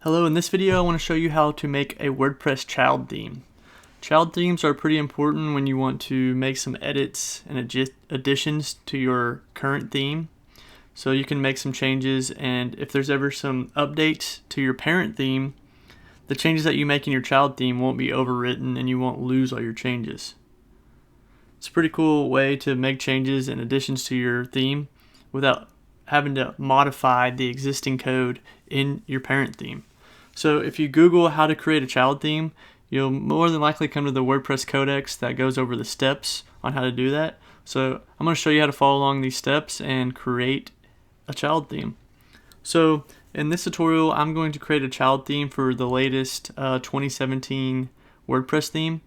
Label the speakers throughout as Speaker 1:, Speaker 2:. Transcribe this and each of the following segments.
Speaker 1: Hello, in this video I want to show you how to make a WordPress child theme. Child themes are pretty important when you want to make some edits and additions to your current theme. So you can make some changes, and if there's ever some updates to your parent theme, the changes that you make in your child theme won't be overwritten and you won't lose all your changes. It's a pretty cool way to make changes and additions to your theme without having to modify the existing code in your parent theme. So if you Google how to create a child theme, you'll more than likely come to the WordPress codex that goes over the steps on how to do that. So I'm going to show you how to follow along these steps and create a child theme. So in this tutorial, I'm going to create a child theme for the latest 2017 WordPress theme.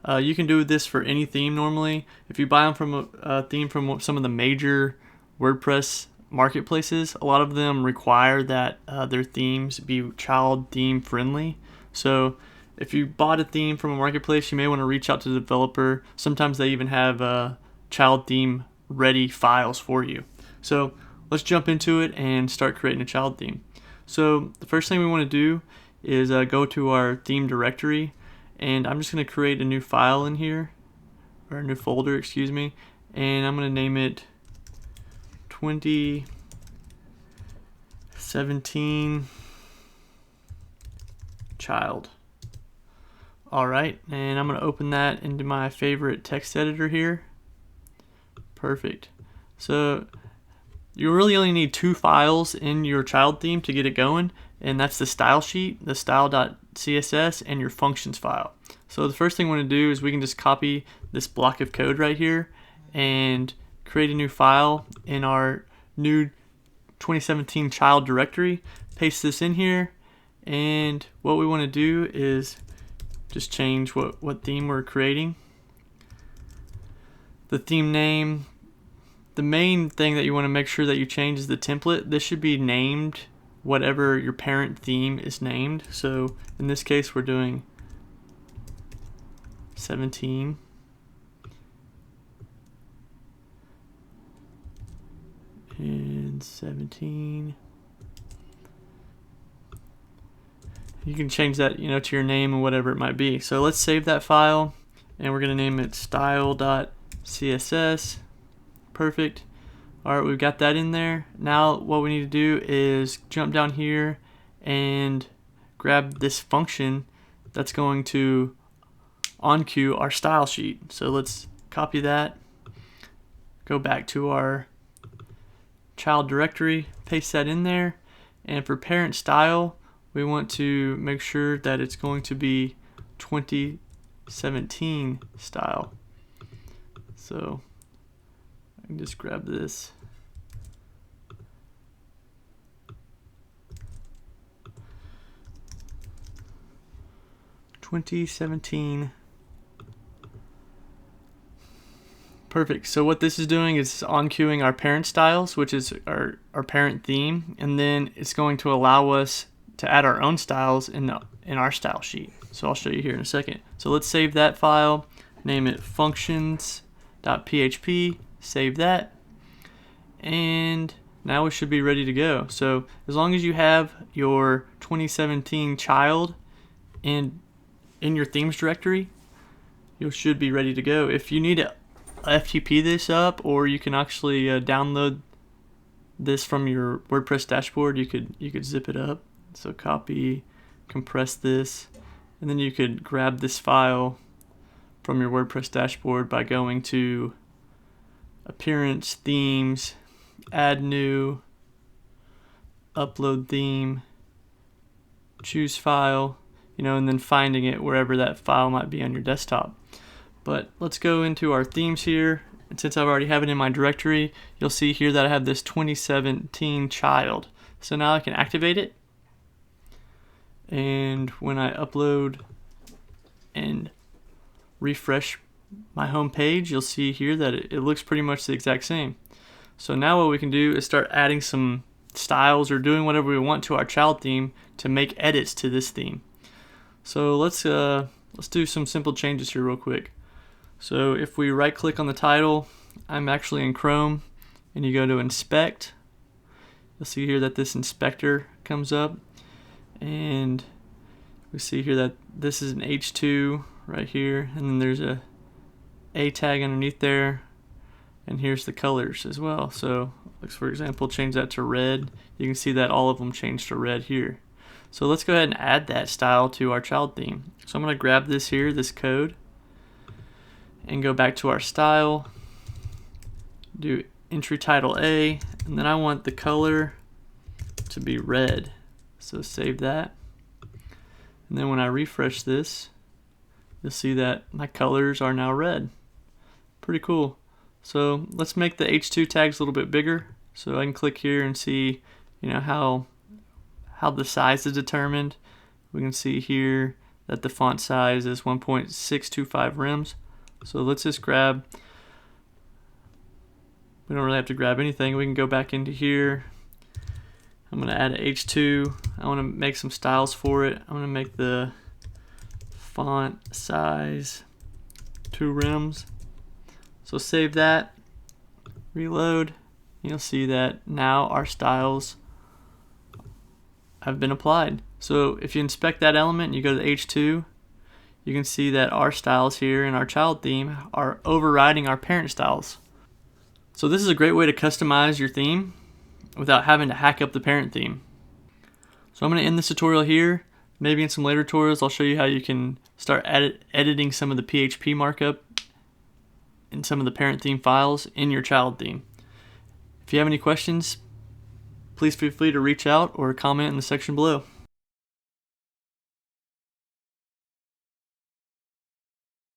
Speaker 1: You can do this for any theme normally. If you buy them from a theme from some of the major WordPress marketplaces, a lot of them require that their themes be child theme friendly. So if you bought a theme from a marketplace, you may want to reach out to the developer. Sometimes they even have child theme ready files for you. So let's jump into it and start creating a child theme. So the first thing we want to do is go to our theme directory, and I'm just going to create a new file in here, or a new folder, excuse me, and I'm going to name it 2017 Child. Alright, and I'm going to open that into my favorite text editor here. Perfect. So you really only need two files in your child theme to get it going, and that's the style sheet, the style.css, and your functions file. So the first thing we want to do is we can just copy this block of code right here and create a new file in our new 2017 child directory, paste this in here, and what we want to do is just change what theme we're creating. The theme name, the main thing that you want to make sure that you change is the template. This should be named whatever your parent theme is named. So in this case we're doing 17. And 17. You can change that, to your name and whatever it might be. So let's save that file, and we're going to name it style.css. Perfect. All right, we've got that in there. Now what we need to do is jump down here and grab this function that's going to onqueue our style sheet. So let's copy that, go back to our child directory, paste that in there, and for parent style we want to make sure that it's going to be 2017 style. So I can just grab this. "2017." Perfect. So what this is doing is onqueuing our parent styles, which is our parent theme, and then it's going to allow us to add our own styles in our style sheet. So I'll show you here in a second. So let's save that file, name it functions.php, save that, and now we should be ready to go. So as long as you have your 2017 child in your themes directory, you should be ready to go. If you need to FTP this up, or you can actually download this from your WordPress dashboard, you could zip it up. So copy, compress this, and then you could grab this file from your WordPress dashboard by going to Appearance, Themes, Add New, Upload Theme, choose File, and then finding it wherever that file might be on your desktop. But let's go into our themes here, and since I already have it in my directory, you'll see here that I have this 2017 child. So now I can activate it, and when I upload and refresh my home page, you'll see here that it looks pretty much the exact same. So now what we can do is start adding some styles or doing whatever we want to our child theme to make edits to this theme. So let's do some simple changes here real quick. So if we right click on the title, I'm actually in Chrome, and you go to inspect, you'll see here that this inspector comes up. and we see here that this is an H2 right here, and then there's a tag underneath there, and here's the colors as well. So let's, for example, change that to red. You can see that all of them changed to red here. So let's go ahead and add that style to our child theme. So I'm going to grab this here, this code, and go back to our style, do entry title A, and then I want the color to be red. So save that. And then when I refresh this, you'll see that my colors are now red. Pretty cool. So let's make the H2 tags a little bit bigger. So I can click here and see, how the size is determined. We can see here that the font size is 1.625 rims. So let's just grab, we don't really have to grab anything. We can go back into here. I'm going to add an H2. I want to make some styles for it. I'm going to make the font size 2 rims. So save that, reload. You'll see that now our styles have been applied. So if you inspect that element, you go to H2, you can see that our styles here in our child theme are overriding our parent styles. So this is a great way to customize your theme without having to hack up the parent theme. So I'm going to end this tutorial here. Maybe in some later tutorials I'll show you how you can start editing some of the PHP markup in some of the parent theme files in your child theme. If you have any questions, please feel free to reach out or comment in the section below.